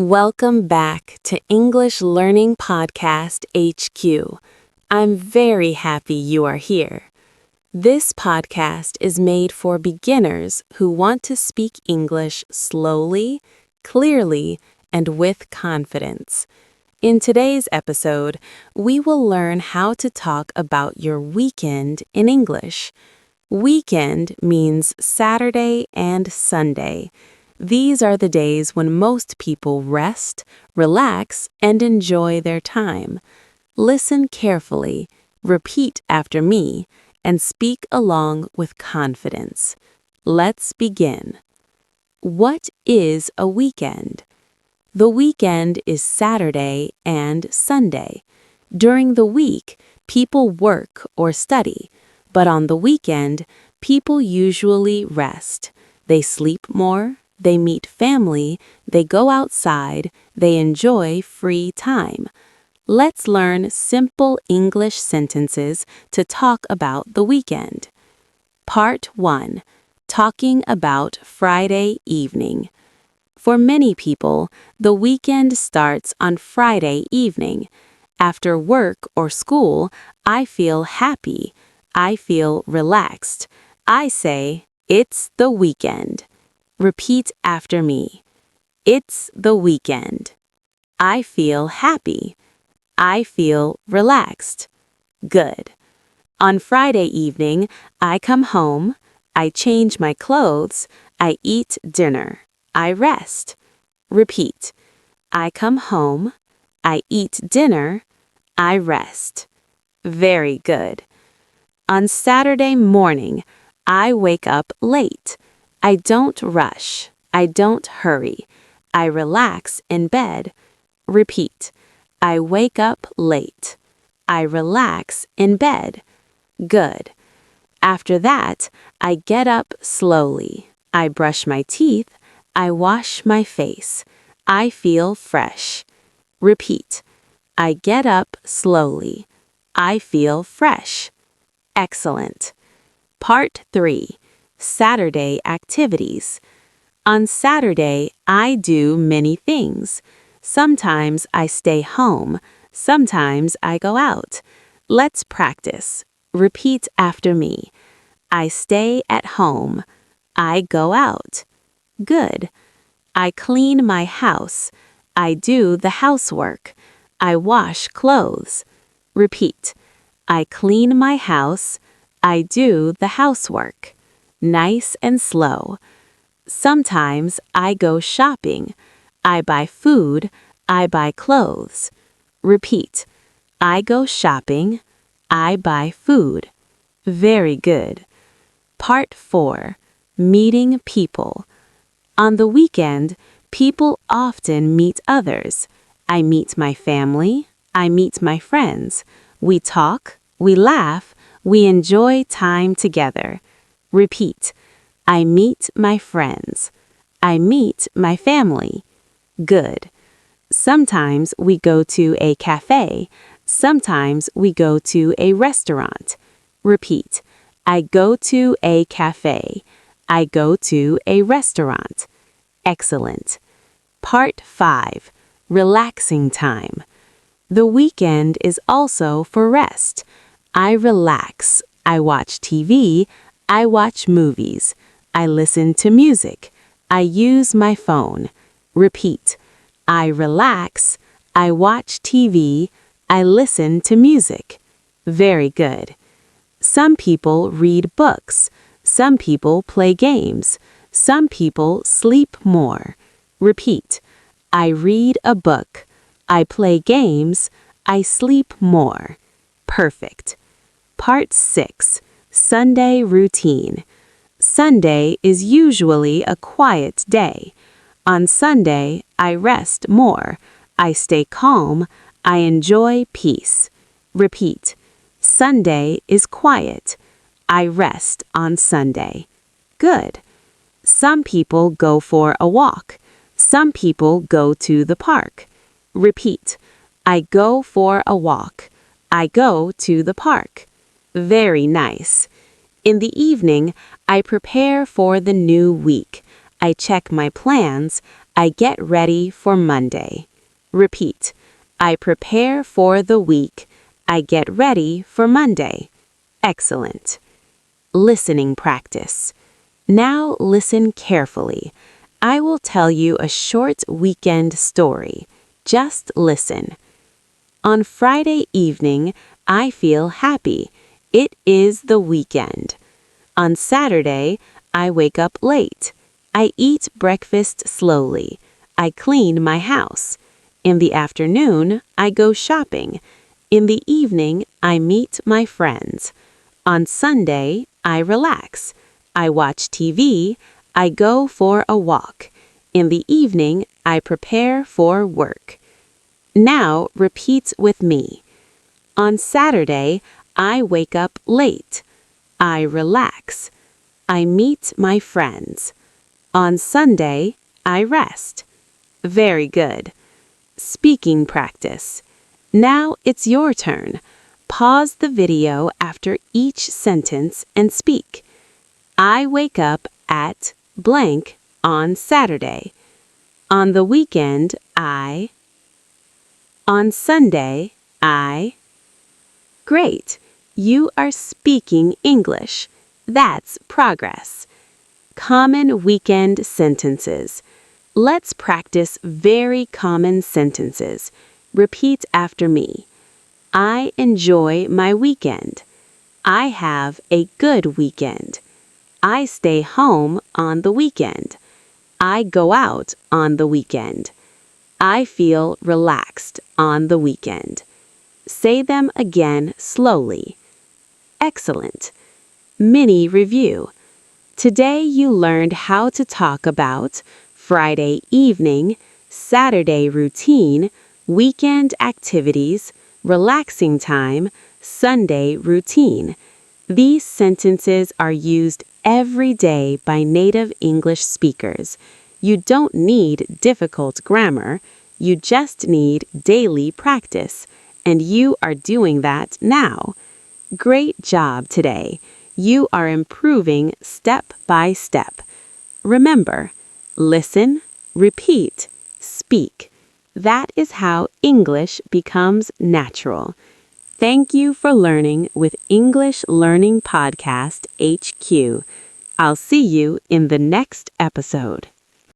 Welcome back to English Learning Podcast HQ. I'm very happy you are here. This podcast is made for beginners who want to speak English slowly, clearly, and with confidence. In today's episode, we will learn how to talk about your weekend in English. Weekend means Saturday and Sunday. These are the days when most people rest, relax, and enjoy their time. Listen carefully, repeat after me, and speak along with confidence. Let's begin. What is a weekend? The weekend is Saturday and Sunday. During the week, people work or study, but on the weekend, people usually rest. They sleep more, they meet family, they go outside, they enjoy free time. Let's learn simple English sentences to talk about the weekend. Part 1. Talking about Friday evening. For many people, the weekend starts on Friday evening. After work or school, I feel happy. I feel relaxed. I say, it's the weekend. Repeat after me. It's the weekend. I feel happy. I feel relaxed. Good. On Friday evening, I come home, I change my clothes, I eat dinner, I rest. Repeat. I come home, I eat dinner, I rest. Very good. On Saturday morning, I wake up late. I don't rush. I don't hurry. I relax in bed. Repeat. I wake up late. I relax in bed. Good. After that, I get up slowly. I brush my teeth. I wash my face. I feel fresh. Repeat. I get up slowly. I feel fresh. Excellent. Part 3. Saturday activities. On Saturday, I do many things. Sometimes I stay home. Sometimes I go out. Let's practice. Repeat after me. I stay at home. I go out. Good. I clean my house. I do the housework. I wash clothes. Repeat. I clean my house. I do the housework. Nice and slow. Sometimes I go shopping. I buy food. I buy clothes. Repeat. I go shopping. I buy food. Very good. Part 4. Meeting people. On the weekend, people often meet others. I meet my family. I meet my friends. We talk. We laugh. We enjoy time together. Repeat. I meet my friends. I meet my family. Good. Sometimes we go to a cafe. Sometimes we go to a restaurant. Repeat. I go to a cafe. I go to a restaurant. Excellent. Part 5. Relaxing time. The weekend is also for rest. I relax. I watch TV. I watch movies. I listen to music. I use my phone. Repeat. I relax. I watch TV. I listen to music. Very good. Some people read books. Some people play games. Some people sleep more. Repeat. I read a book. I play games. I sleep more. Perfect. Part 6. Sunday routine. Sunday is usually a quiet day. On Sunday, I rest more. I stay calm. I enjoy peace. Repeat. Sunday is quiet. I rest on Sunday. Good. Some people go for a walk. Some people go to the park. Repeat. I go for a walk. I go to the park. Very nice. In the evening, I prepare for the new week. I check my plans. I get ready for Monday. Repeat. I prepare for the week. I get ready for Monday. Excellent. Listening practice. Now listen carefully. I will tell you a short weekend story. Just listen. On Friday evening, I feel happy. It is the weekend. On Saturday, I wake up late. I eat breakfast slowly. I clean my house. In the afternoon, I go shopping. In the evening, I meet my friends. On Sunday, I relax. I watch TV. I go for a walk. In the evening, I prepare for work. Now repeat with me. On Saturday, I wake up late. I relax. I meet my friends. On Sunday, I rest. Very good. Speaking practice. Now it's your turn. Pause the video after each sentence and speak. I wake up at blank on Saturday. On the weekend, On Sunday, Great. You are speaking English. That's progress. Common weekend sentences. Let's practice very common sentences. Repeat after me. I enjoy my weekend. I have a good weekend. I stay home on the weekend. I go out on the weekend. I feel relaxed on the weekend. Say them again slowly. Excellent. Mini review. Today you learned how to talk about Friday evening, Saturday routine, weekend activities, relaxing time, Sunday routine. These sentences are used every day by native English speakers. You don't need difficult grammar. You just need daily practice. And you are doing that now. Great job today. You are improving step by step. Remember, listen, repeat, speak. That is how English becomes natural. Thank you for learning with English Learning Podcast HQ. I'll see you in the next episode.